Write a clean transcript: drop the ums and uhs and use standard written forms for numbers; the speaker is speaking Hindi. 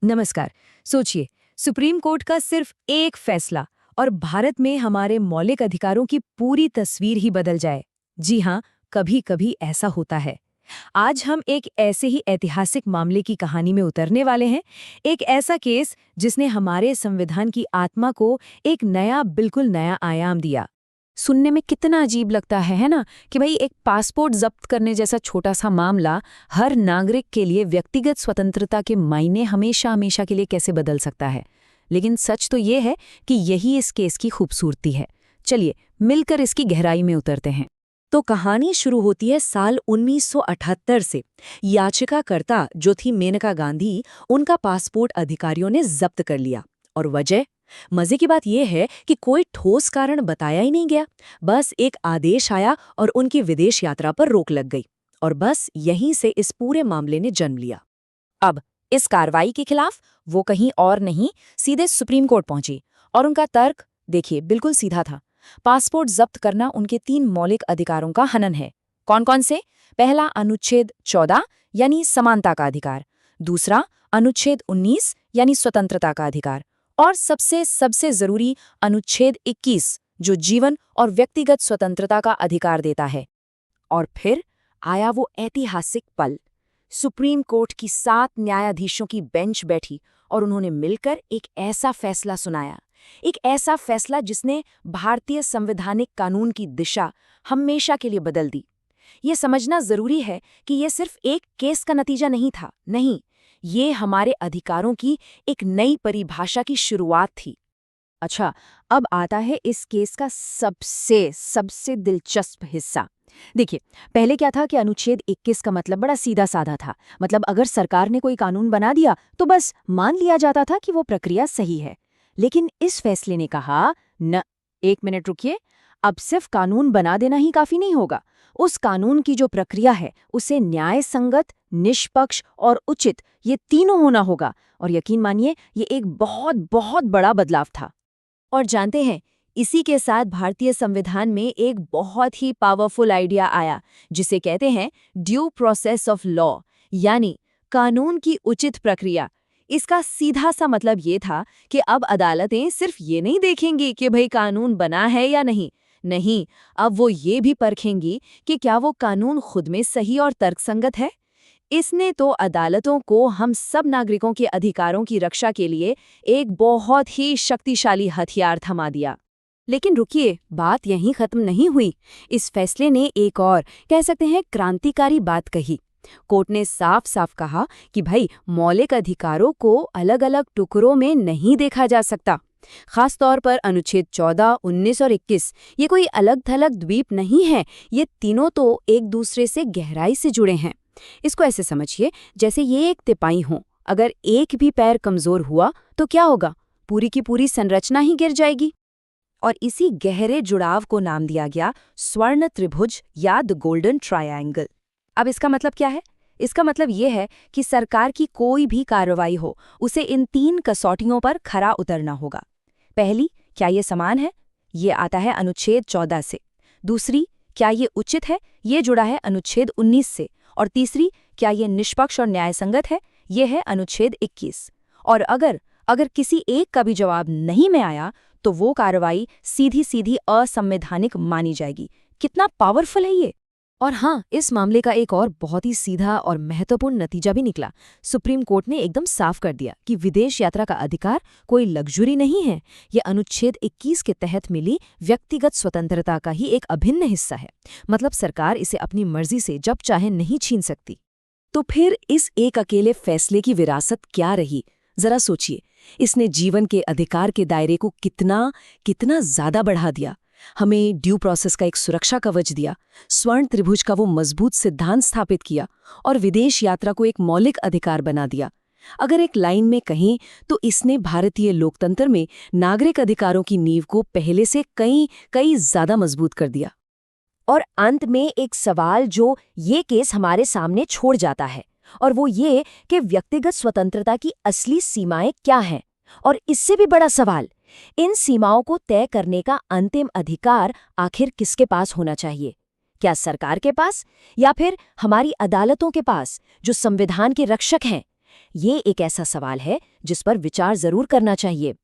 नमस्कार। सोचिए, सुप्रीम कोर्ट का सिर्फ एक फैसला और भारत में हमारे मौलिक अधिकारों की पूरी तस्वीर ही बदल जाए। जी हाँ, कभी-कभी ऐसा होता है। आज हम एक ऐसे ही ऐतिहासिक मामले की कहानी में उतरने वाले हैं, एक ऐसा केस जिसने हमारे संविधान की आत्मा को एक नया, बिल्कुल नया आयाम दिया। सुनने में कितना अजीब लगता है ना, कि भाई एक पासपोर्ट जब्त करने जैसा छोटा सा मामला हर नागरिक के लिए व्यक्तिगत स्वतंत्रता के मायने हमेशा हमेशा के लिए कैसे बदल सकता है। लेकिन सच तो ये है कि यही इस केस की खूबसूरती है। चलिए मिलकर इसकी गहराई में उतरते हैं। तो कहानी शुरू होती है साल 1978 से। याचिकाकर्ता जो थी मेनका गांधी, उनका पासपोर्ट अधिकारियों ने जब्त कर लिया। और वजह? मजे की बात यह है कि कोई ठोस कारण बताया ही नहीं गया। बस एक आदेश आया और उनकी विदेश यात्रा पर रोक लग गई। और बस यहीं से इस पूरे मामले ने जन्म लिया। अब इस कार्रवाई के खिलाफ वो कहीं और नहीं, सीधे सुप्रीम कोर्ट पहुंची। और उनका तर्क देखिए, बिल्कुल सीधा था। पासपोर्ट जब्त करना उनके 3 मौलिक अधिकारों का हनन है। कौन कौन से? पहला, अनुच्छेद 14 यानी समानता का अधिकार। दूसरा, अनुच्छेद 19 यानी स्वतंत्रता का अधिकार। और सबसे सबसे जरूरी, अनुच्छेद 21 जो जीवन और व्यक्तिगत स्वतंत्रता का अधिकार देता है। और फिर आया वो ऐतिहासिक पल। सुप्रीम कोर्ट की 7 न्यायाधीशों की बेंच बैठी और उन्होंने मिलकर एक ऐसा फैसला सुनाया, एक ऐसा फैसला जिसने भारतीय संवैधानिक कानून की दिशा हमेशा के लिए बदल दी। ये समझना जरूरी है कि ये सिर्फ एक केस का नतीजा नहीं था, नहीं, ये हमारे अधिकारों की एक नई परिभाषा की शुरुआत थी। अच्छा, अब आता है इस केस का सबसे सबसे दिलचस्प हिस्सा। देखिए, पहले क्या था कि अनुच्छेद 21 का मतलब बड़ा सीधा साधा था। मतलब अगर सरकार ने कोई कानून बना दिया तो बस मान लिया जाता था कि वो प्रक्रिया सही है। लेकिन इस फैसले ने कहा, न, एक मिनट रुकिए, अब सिर्फ कानून बना देना ही काफी नहीं होगा। उस कानून की जो प्रक्रिया है उसे न्याय संगत, निष्पक्ष और उचित, ये तीनों होना होगा। और यकीन मानिए, ये एक बहुत बहुत बड़ा बदलाव था। और जानते हैं, इसी के साथ भारतीय संविधान में एक बहुत ही पावरफुल आइडिया आया, जिसे कहते हैं ड्यू प्रोसेस ऑफ लॉ, यानी कानून की उचित प्रक्रिया। इसका सीधा सा मतलब ये था कि अब अदालतें सिर्फ ये नहीं देखेंगी कि भाई कानून बना है या नहीं। नहीं, अब वो ये भी परखेंगी कि क्या वो कानून खुद में सही और तर्कसंगत है। इसने तो अदालतों को हम सब नागरिकों के अधिकारों की रक्षा के लिए एक बहुत ही शक्तिशाली हथियार थमा दिया। लेकिन रुकिए, बात यहीं खत्म नहीं हुई। इस फैसले ने एक और, कह सकते हैं, क्रांतिकारी बात कही। कोर्ट ने साफ साफ कहा कि भाई मौलिक अधिकारों को अलग अलग टुकड़ों में नहीं देखा जा सकता। खास तौर पर अनुच्छेद 14, 19 और 21, ये कोई अलग थलग द्वीप नहीं है। ये तीनों तो एक दूसरे से गहराई से जुड़े हैं। इसको ऐसे समझिए जैसे ये एक तिपाई हो। अगर एक भी पैर कमजोर हुआ तो क्या होगा? पूरी की पूरी संरचना ही गिर जाएगी। और इसी गहरे जुड़ाव को नाम दिया गया स्वर्ण त्रिभुज या द गोल्डन ट्रायंगल। अब इसका मतलब क्या है? इसका मतलब ये है कि सरकार की कोई भी कार्रवाई हो, उसे इन 3 कसौटियों पर खरा उतरना होगा। पहली, क्या ये समान है? ये आता है अनुच्छेद 14 से। दूसरी, क्या ये उचित है? ये जुड़ा है अनुच्छेद 19 से। और तीसरी, क्या ये निष्पक्ष और न्यायसंगत है? ये है अनुच्छेद 21। और अगर अगर किसी एक का भी जवाब नहीं में आया तो वो कार्रवाई सीधी सीधी असंवैधानिक मानी जाएगी। कितना पावरफुल है ये! और हाँ, इस मामले का एक और बहुत ही सीधा और महत्वपूर्ण नतीजा भी निकला। सुप्रीम कोर्ट ने एकदम साफ कर दिया कि विदेश यात्रा का अधिकार कोई लग्जरी नहीं है। ये अनुच्छेद 21 के तहत मिली व्यक्तिगत स्वतंत्रता का ही एक अभिन्न हिस्सा है। मतलब सरकार इसे अपनी मर्जी से जब चाहे नहीं छीन सकती। तो फिर इस एक अकेले फैसले की विरासत क्या रही? जरा सोचिए, इसने जीवन के अधिकार के दायरे को कितना कितना ज्यादा बढ़ा दिया। हमें ड्यू प्रोसेस का एक सुरक्षा कवच दिया, स्वर्ण त्रिभुज का वो मजबूत सिद्धांत स्थापित किया और विदेश यात्रा को एक मौलिक अधिकार बना दिया। अगर एक लाइन में कहें तो इसने भारतीय लोकतंत्र में नागरिक अधिकारों की नींव को पहले से कई कई ज्यादा मजबूत कर दिया। और अंत में एक सवाल जो ये केस हमारे सामने छोड़ जाता है, और वो ये कि व्यक्तिगत स्वतंत्रता की असली सीमाएं क्या हैं। और इससे भी बड़ा सवाल, इन सीमाओं को तय करने का अंतिम अधिकार आखिर किसके पास होना चाहिए? क्या सरकार के पास, या फिर हमारी अदालतों के पास, जो संविधान के रक्षक हैं? ये एक ऐसा सवाल है जिस पर विचार जरूर करना चाहिए।